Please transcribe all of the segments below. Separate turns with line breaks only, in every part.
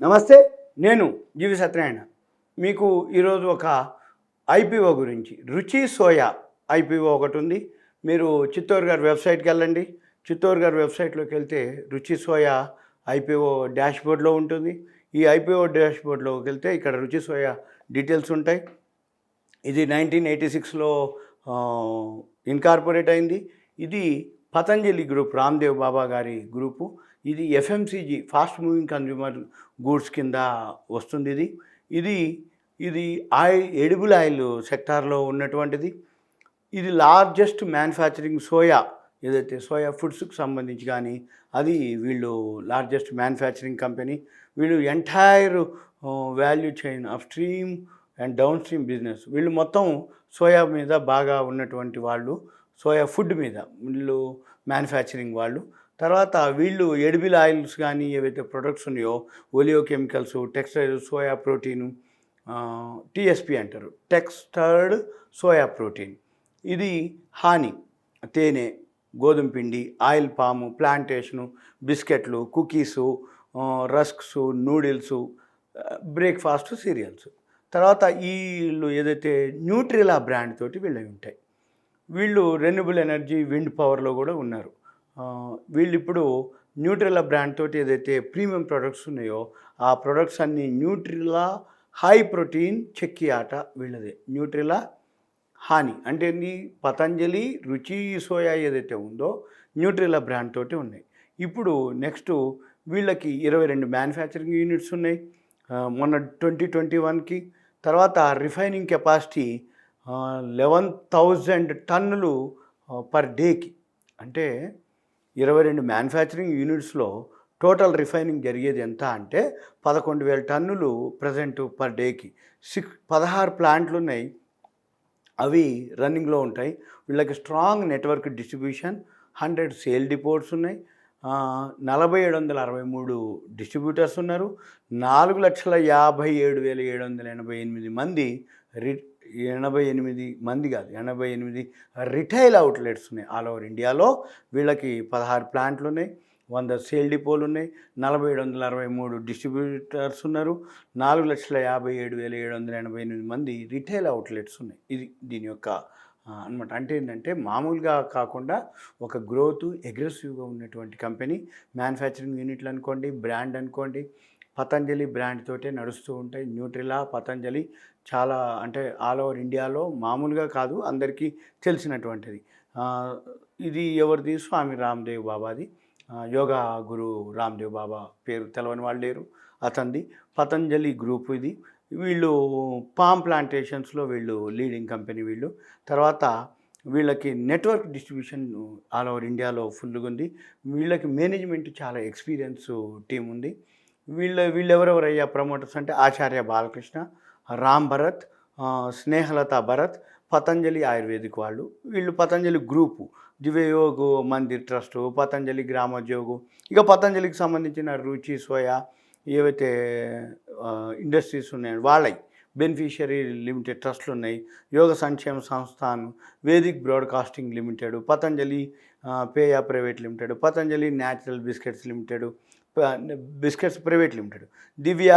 నమస్తే, నేను GVSatyanarayana. మీకు ఈరోజు ఒక IPO గురించి రుచి సోయా IPO ఒకటి ఉంది. మీరు చిత్తూరు గారి వెబ్సైట్కి వెళ్ళండి. చిత్తూరు గారి వెబ్సైట్లోకి వెళ్తే రుచి సోయా IPO డాష్బోర్డ్లో ఉంటుంది. ఈ IPO డాష్బోర్డ్లోకి వెళ్తే ఇక్కడ రుచి సోయా డీటెయిల్స్ ఉంటాయి. ఇది 1986లో ఇన్కార్పొరేట్ అయింది. ఇది పతంజలి గ్రూప్, రామ్దేవ్ బాబా గారి గ్రూపు. ఇది FMCG, fast moving consumer goods కింద వస్తుంది. ఇది ఎడిబుల్ ఆయిల్ సెక్టార్లో ఉన్నటువంటిది. ఇది లార్జెస్ట్ మ్యానుఫ్యాక్చరింగ్ సోయా, ఏదైతే సోయా ఫుడ్స్కి సంబంధించి కానీ అది వీళ్ళు లార్జెస్ట్ మ్యానుఫ్యాక్చరింగ్ కంపెనీ. వీళ్ళు entire value chain up stream and down stream business, వీళ్ళు మొత్తం సోయా మీద బాగా ఉన్నటువంటి వాళ్ళు, సోయా ఫుడ్ మీద వీళ్ళు మ్యానుఫ్యాక్చరింగ్ వాళ్ళు. తర్వాత వీళ్ళు ఎడిబుల్ ఆయిల్స్ కానీ ఏవైతే ప్రొడక్ట్స్ ఉన్నాయో, oleo chemicals, textile soya protein, TSP అంటారు, టెక్స్టర్డ్ సోయా ప్రోటీన్. ఇది హాని, తేనె, గోధుమ పిండి, ఆయిల్ పాము, ప్లాంటేషను, బిస్కెట్లు, కుకీసు, రస్క్స్, నూడిల్స్, బ్రేక్ఫాస్ట్ సీరియల్స్. తర్వాత వీళ్ళు ఏదైతే న్యూట్రిలా బ్రాండ్ తోటి వీళ్ళవి ఉంటాయి. వీళ్ళు రెన్యూబుల్ ఎనర్జీ, విండ్ పవర్లో కూడా ఉన్నారు. వీళ్ళు ఇప్పుడు న్యూట్రిలా బ్రాండ్ తోటి ఏదైతే ప్రీమియం ప్రొడక్ట్స్ ఉన్నాయో ఆ ప్రొడక్ట్స్ అన్నీ న్యూట్రిలా హై ప్రోటీన్ చెక్కి ఆట వీళ్ళదే. న్యూట్రిలా హాని అంటే పతంజలి రుచి సోయా ఏదైతే ఉందో న్యూట్రిలా బ్రాండ్ తోటి ఉన్నాయి. ఇప్పుడు నెక్స్ట్ వీళ్ళకి 22 మ్యానుఫ్యాక్చరింగ్ యూనిట్స్ ఉన్నాయి మొన్న 2021కి. తర్వాత రిఫైనింగ్ కెపాసిటీ 11,000 టన్నులు పర్ డేకి. అంటే 22 మ్యానుఫ్యాక్చరింగ్ యూనిట్స్లో టోటల్ రిఫైనింగ్ జరిగేది ఎంత అంటే 11,000 టన్నులు ప్రజెంట్ పర్ డేకి. 16 ప్లాంట్లు ఉన్నాయి, అవి రన్నింగ్లో ఉంటాయి. వీళ్ళకి స్ట్రాంగ్ నెట్వర్క్ డిస్ట్రిబ్యూషన్, 100 సేల్ డిపోట్స్ ఉన్నాయి, 4,763 డిస్ట్రిబ్యూటర్స్ ఉన్నారు, 4,57,788 మంది 88 రిటైల్ అవుట్లెట్స్ ఉన్నాయి ఆల్ ఓవర్ ఇండియాలో. వీళ్ళకి 16 ప్లాంట్లు ఉన్నాయి, 100 సేల్ డిపోలు ఉన్నాయి, 4,763 డిస్ట్రిబ్యూటర్స్ ఉన్నారు, 4,57,788 మంది రిటైల్ అవుట్లెట్స్ ఉన్నాయి. ఇది దీని యొక్క అనమాట. అంటే ఏంటంటే మామూలుగా కాకుండా ఒక గ్రోత్ అగ్రెసివ్గా ఉన్నటువంటి కంపెనీ. మ్యానుఫ్యాక్చరింగ్ యూనిట్లు అనుకోండి, బ్రాండ్ అనుకోండి, పతంజలి బ్రాండ్ తోటే నడుస్తూ ఉంటాయి. న్యూట్రిలా, పతంజలి చాలా అంటే ఆల్ ఓవర్ ఇండియాలో మామూలుగా కాదు, అందరికీ తెలిసినటువంటిది. ఇది ఎవరిది? స్వామి రామ్దేవ్ బాబాది. యోగా గురు రామ్దేవ్ బాబా పేరు తెలవని వాళ్ళు లేరు, అతనిది. పతంజలి గ్రూప్ ఇది. వీళ్ళు పామ్ ప్లాంటేషన్స్లో వీళ్ళు లీడింగ్ కంపెనీ వీళ్ళు. తర్వాత వీళ్ళకి నెట్వర్క్ డిస్ట్రిబ్యూషన్ ఆల్ ఓవర్ ఇండియాలో ఫుల్గా ఉంది. వీళ్ళకి మేనేజ్మెంట్ చాలా ఎక్స్పీరియన్స్ టీం ఉంది. వీళ్ళెవరెవరయ్యా ప్రమోటర్స్ అంటే ఆచార్య బాలకృష్ణ, రామ్ భరత్, స్నేహలత భరత్, పతంజలి ఆయుర్వేదిక్ వాళ్ళు. వీళ్ళు పతంజలి గ్రూపు, దివ్యయోగ్ మందిర్ ట్రస్టు, పతంజలి గ్రామోద్యోగు, ఇక పతంజలికి సంబంధించిన రుచి సోయా ఏవైతే ఇండస్ట్రీస్ ఉన్నాయో వాళ్ళవి బెనిఫిషియరీ లిమిటెడ్ ట్రస్ట్లు ఉన్నాయి, Yoga Sankshema Sansthan, Vedic broadcasting limited, Patanjali Peya private limited, Patanjali natural biscuits limited, biscuits private limited, Divya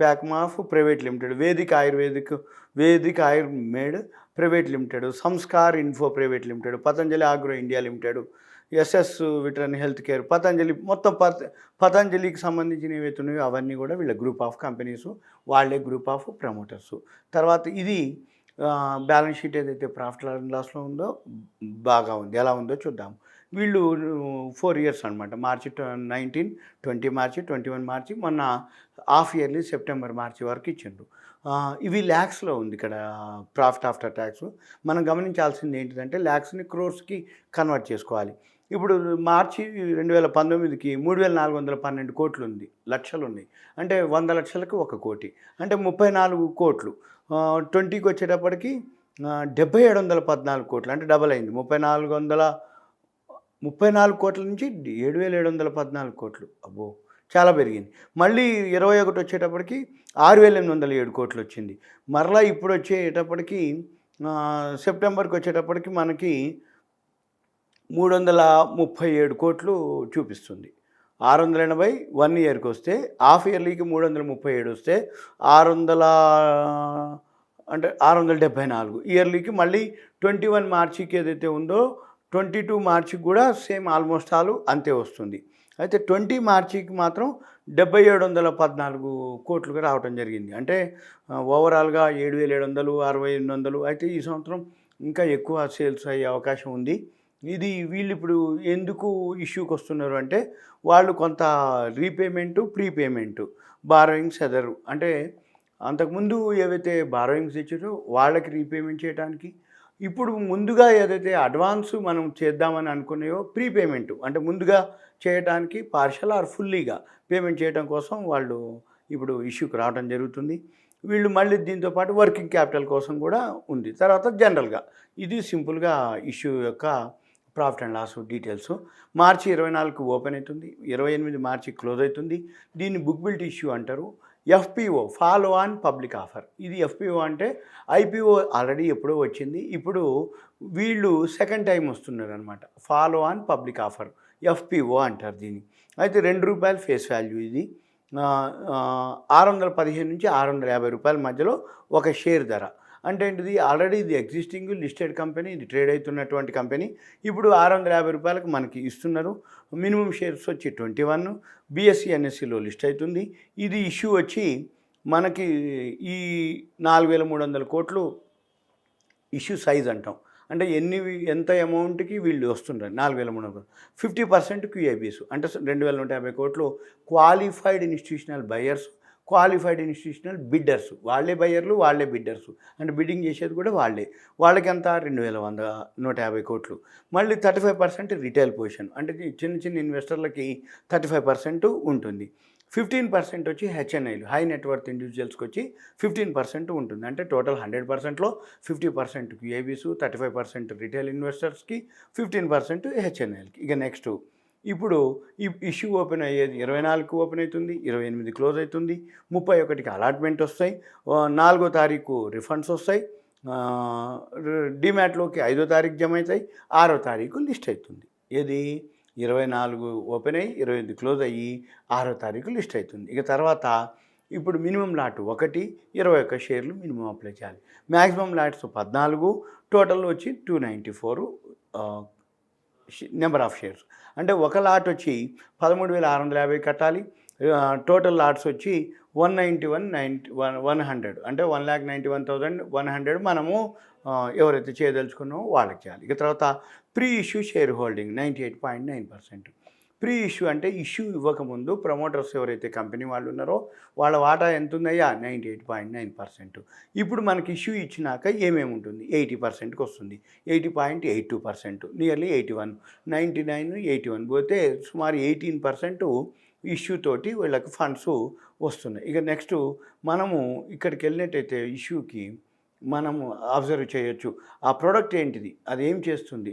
Packmaf private limited, Vedic Aayurmed private limited, Sanskar info private limited, Patanjali agro India limited, SS విటరన్ హెల్త్ కేర్, పతంజలి మొత్తం పతంజలికి సంబంధించిన ఏవైతే ఉన్నాయో అవన్నీ కూడా వీళ్ళ గ్రూప్ ఆఫ్ కంపెనీస్, వాళ్ళే గ్రూప్ ఆఫ్ ప్రమోటర్స్. తర్వాత ఇది బ్యాలెన్స్ షీట్ ఏదైతే ప్రాఫిట్ అండ్ లాస్లో ఉందో బాగా ఉంది. ఎలా ఉందో చూద్దాం. వీళ్ళు 4 ఇయర్స్ అనమాట. మార్చి 19, 20 మార్చి, 21 మార్చి, మొన్న హాఫ్ ఇయర్లీ సెప్టెంబర్ మార్చి వరకు ఇచ్చిండ్రు. ఇవి ల్యాక్స్లో ఉంది ఇక్కడ ప్రాఫిట్ ఆఫ్టర్ ట్యాక్స్. మనం గమనించాల్సింది ఏంటిదంటే ల్యాక్స్ని క్రోర్స్కి కన్వర్ట్ చేసుకోవాలి. ఇప్పుడు మార్చి 2019కి 3,412 కోట్లు ఉంది, లక్షలు ఉన్నాయి. అంటే 100 లక్షలకు 1 కోటి, అంటే 34 కోట్లు. 20కి వచ్చేటప్పటికి 7,714 కోట్లు, అంటే డబల్ అయింది. 34 కోట్ల నుంచి 7,714 కోట్లు. అబ్బో, చాలా పెరిగింది. మళ్ళీ 21 వచ్చేటప్పటికి 6,807 కోట్లు వచ్చింది. మరలా ఇప్పుడు వచ్చేటప్పటికి సెప్టెంబర్కి వచ్చేటప్పటికి మనకి 337 కోట్లు చూపిస్తుంది. 680 1 ఇయర్కి వస్తే హాఫ్ ఇయర్లీకి 337 వస్తే 600 అంటే 674 ఇయర్లీకి మళ్ళీ 21 మార్చికి ఏదైతే ఉందో 22 మార్చికి కూడా సేమ్ ఆల్మోస్ట్ ఆల్ అంతే వస్తుంది. అయితే 20 మార్చికి మాత్రం 7714 కోట్లుగా రావడం జరిగింది. అంటే ఓవరాల్గా 7700 6800 అయితే ఈ సంవత్సరం ఇంకా ఎక్కువ సేల్స్ అయ్యే అవకాశం ఉంది. ఇది వీళ్ళు ఇప్పుడు ఎందుకు ఇష్యూకి వస్తున్నారు అంటే వాళ్ళు కొంత రీపేమెంటు ప్రీపేమెంటు బారోయింగ్స్ ఎదరు అంటే అంతకుముందు ఏవైతే బారోయింగ్స్ ఇచ్చారో వాళ్ళకి రీపేమెంట్ చేయడానికి ఇప్పుడు ముందుగా ఏదైతే అడ్వాన్స్ మనం చేద్దామని అనుకున్నాయో ప్రీపేమెంట్ అంటే ముందుగా చేయడానికి పార్షల్ ఆర్ ఫుల్లీగా పేమెంట్ చేయడం కోసం వాళ్ళు ఇప్పుడు ఇష్యూకి రావడం జరుగుతుంది. వీళ్ళు మళ్ళీ దీంతో పాటు వర్కింగ్ క్యాపిటల్ కోసం కూడా ఉంది. తర్వాత జనరల్గా ఇది సింపుల్గా ఇష్యూ యొక్క ప్రాఫిట్ అండ్ లాస్ డీటెయిల్స్. మార్చి 24కు ఓపెన్ అవుతుంది, 28 మార్చి క్లోజ్ అవుతుంది. దీన్ని బుక్ బిల్ట్ ఇష్యూ అంటారు. FPO follow on public offer. ఇది ఎఫ్పిఓ అంటే ఐపీఓ ఆల్రెడీ ఎప్పుడో వచ్చింది, ఇప్పుడు వీళ్ళు సెకండ్ టైం వస్తున్నారు అనమాట. Follow on public offer FPO అంటారు దీన్ని. అయితే ₹2 ఫేస్ వాల్యూ. ఇది 615 నుంచి ₹650 మధ్యలో ఒక షేర్ ధర. అంటే ఏంటిది, ఆల్రెడీ ఇది ఎగ్జిస్టింగ్ లిస్టెడ్ కంపెనీ, ఇది ట్రేడ్ అవుతున్నటువంటి కంపెనీ. ఇప్పుడు ₹650 మనకి ఇస్తున్నారు. మినిమం షేర్స్ వచ్చి 21, బీఎస్సీ ఎన్ఎస్సిలో లిస్ట్ అవుతుంది. ఇది ఇష్యూ వచ్చి మనకి ఈ 4300 కోట్లు ఇష్యూ సైజ్ అంటాం. అంటే ఎంత అమౌంట్కి వీళ్ళు వస్తున్నారు 4300. 50% క్యూఐబీస్ అంటే 2150 కోట్లు qualified institutional buyers, qualified institutional bidders. వాళ్ళే బయ్యర్లు, వాళ్ళే బిడ్డర్స్. అంటే బిడ్డింగ్ చేసేది కూడా వాళ్ళే. వాళ్ళకి ఎంత 2150 కోట్లు. మళ్ళీ 35% రిటైల్ పొజిషన్ అంటే చిన్న చిన్న ఇన్వెస్టర్లకి 35% ఉంటుంది. 15% వచ్చి హెచ్ఎన్ఐలు, హై నెట్వర్త్ ఇండివిజువల్స్కి వచ్చి 15% ఉంటుంది. అంటే టోటల్ 100%లో 50% క్యూఐబీస్, 35% రిటైల్ ఇన్వెస్టర్స్కి, 15% హెచ్ఎన్ఐలకి. ఇక నెక్స్ట్ ఇప్పుడు ఈ ఇష్యూ ఓపెన్ అయ్యేది 24కు ఓపెన్ అవుతుంది, 28 క్లోజ్ అవుతుంది, 31కి అలాట్మెంట్ వస్తాయి, 4వ తారీఖు రిఫండ్స్ వస్తాయి, డిమాట్లోకి 5వ తారీఖు జమ అవుతాయి, 6వ తారీఖు లిస్ట్ అవుతుంది. ఏది 24 ఓపెన్ అయ్యి 28 క్లోజ్ అయ్యి 6వ తారీఖు లిస్ట్ అవుతుంది. ఇక తర్వాత ఇప్పుడు మినిమం లాట్ 1, 21 షేర్లు మినిమం అప్లై చేయాలి. మ్యాక్సిమం లాట్స్ 14, టోటల్ వచ్చి 294 నెంబర్ ఆఫ్ షేర్స్. అంటే ఒక లాట్ వచ్చి 13,650 కట్టాలి. టోటల్ లాట్స్ వచ్చి 191,100 అంటే 1,91,100 మనము ఎవరైతే చేయదలుచుకున్నామో వాళ్ళకి చేయాలి. ఇక తర్వాత pre issue share holding 98.9%. Pre issue అంటే ఇష్యూ ఇవ్వకముందు ప్రమోటర్స్ ఎవరైతే కంపెనీ వాళ్ళు ఉన్నారో వాళ్ళ వాటా ఎంత ఉందయ్యా 98.9%. ఇప్పుడు మనకి ఇష్యూ ఇచ్చినాక ఏమేమి ఉంటుంది 80%కి వస్తుంది, 80.82%, నియర్లీ 81, 99, 81 పోతే సుమారు 18% ఇష్యూ తోటి వీళ్ళకి ఫండ్స్ వస్తున్నాయి. ఇక నెక్స్ట్ మనము ఇక్కడికి వెళ్ళినట్టయితే ఇష్యూకి మనము అబ్జర్వ్ చేయొచ్చు ఆ ప్రోడక్ట్ ఏంటిది, అది ఏం చేస్తుంది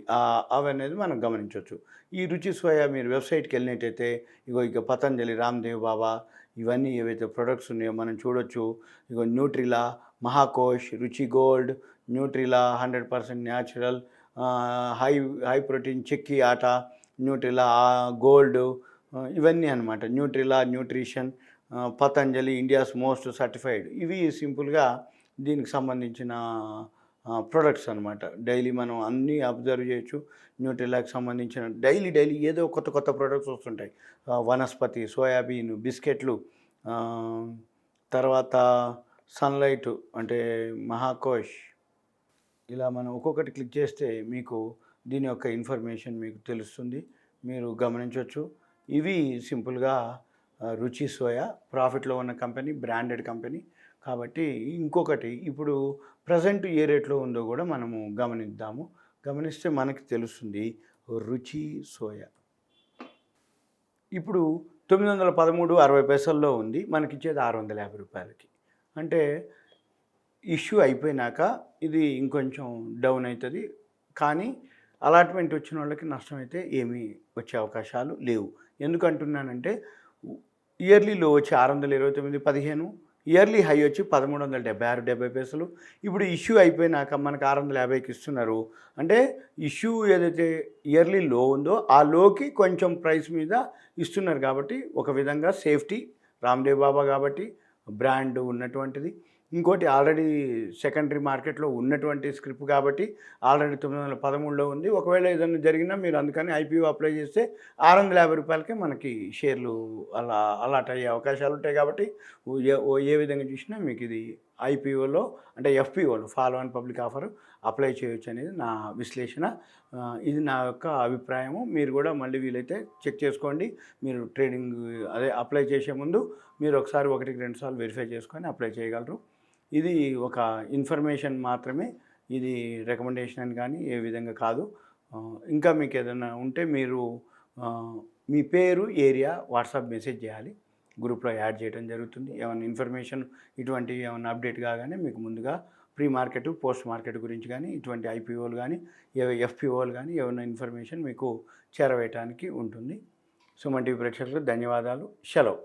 అవనేది మనం గమనించవచ్చు. ఈ రుచి సోయా మీరు వెబ్సైట్కి వెళ్ళినట్టయితే ఇక పతంజలి, రామ్దేవ్ బాబా ఇవన్నీ ఏవైతే ప్రొడక్ట్స్ ఉన్నాయో మనం చూడొచ్చు. Nutrela, Mahakosh, Ruchi gold, Nutrela 100% natural, high protein chakki atta, Nutrela gold, ఇవన్నీ అనమాట. Nutrela nutrition, Patanjali India's most certified. ఇవి సింపుల్గా దీనికి సంబంధించిన ప్రొడక్ట్స్ అనమాట. డైలీ మనం అన్నీ అబ్జర్వ్ చేయొచ్చు. న్యూట్రిలాకి సంబంధించిన డైలీ ఏదో కొత్త ప్రొడక్ట్స్ వస్తుంటాయి. వనస్పతి, సోయాబీన్, బిస్కెట్లు, తర్వాత సన్లైట్ అంటే మహాకోష్. ఇలా మనం ఒక్కొక్కటి క్లిక్ చేస్తే మీకు దీని యొక్క ఇన్ఫర్మేషన్ మీకు తెలుస్తుంది, మీరు గమనించవచ్చు. ఇవి సింపుల్గా రుచి సోయా ప్రాఫిట్లో ఉన్న కంపెనీ, బ్రాండెడ్ కంపెనీ. కాబట్టి ఇంకొకటి ఇప్పుడు ప్రజెంట్ ఏ రేట్లో ఉందో కూడా మనము గమనిస్తే మనకి తెలుస్తుంది. రుచి సోయా ఇప్పుడు 913.60 ఉంది, మనకిచ్చేది ₹650. అంటే ఇష్యూ అయిపోయినాక ఇది ఇంకొంచెం డౌన్ అవుతుంది, కానీ అలాట్మెంట్ వచ్చిన వాళ్ళకి నష్టం అయితే ఏమీ వచ్చే అవకాశాలు లేవు. ఎందుకంటున్నానంటే ఇయర్లీలో వచ్చి 629, 15, ఇయర్లీ హై వచ్చి 1376.70. ఇప్పుడు ఇష్యూ అయిపోయినాక మనకు 650కి ఇస్తున్నారు. అంటే ఇష్యూ ఏదైతే ఇయర్లీ లో ఉందో ఆ లోకి కొంచెం ప్రైస్ మీద ఇస్తున్నారు కాబట్టి ఒక విధంగా సేఫ్టీ రామ్దేవ్ బాబా కాబట్టి బ్రాండ్ ఉన్నటువంటిది. ఇంకోటి ఆల్రెడీ సెకండరీ మార్కెట్లో ఉన్నటువంటి స్క్రిప్ట్ కాబట్టి ఆల్రెడీ 913లో ఉంది. ఒకవేళ ఏదైనా జరిగినా మీరు అందుకని ఐపీఓ అప్లై చేస్తే రూ. 650కే మనకి షేర్లు అలాట్ అయ్యే అవకాశాలు ఉంటాయి కాబట్టి ఏ విధంగా చూసినా మీకు ఇది ఐపీఓలో అంటే ఎఫ్పిఓలో follow on public offer apply చేయొచ్చు అనేది నా విశ్లేషణ. ఇది నా యొక్క అభిప్రాయము. మీరు కూడా మళ్ళీ వీలైతే చెక్ చేసుకోండి. మీరు ట్రేడింగ్ అప్లై చేసే ముందు మీరు ఒకసారి 1-2 సార్లు వెరిఫై చేసుకొని అప్లై చేయగలరు. ఇది ఒక ఇన్ఫర్మేషన్ మాత్రమే, ఇది రికమెండేషన్ అని కానీ ఏ విధంగా కాదు. ఇంకా మీకు ఏదైనా ఉంటే మీరు మీ పేరు ఏరియా వాట్సాప్ మెసేజ్ చేయాలి, గ్రూప్లో యాడ్ చేయడం జరుగుతుంది. ఏమైనా ఇన్ఫర్మేషన్ ఇటువంటివి ఏమైనా అప్డేట్ కాగానే మీకు ముందుగా ప్రీ మార్కెట్ పోస్ట్ మార్కెట్ గురించి కానీ ఇటువంటి ఐపీఓలు కానీ ఎఫ్పిఓలు కానీ ఏమైనా ఇన్ఫర్మేషన్ మీకు చేరవేయటానికి ఉంటుంది. సుమన్ టీవీ ప్రేక్షకులకు ధన్యవాదాలు. సెలవు.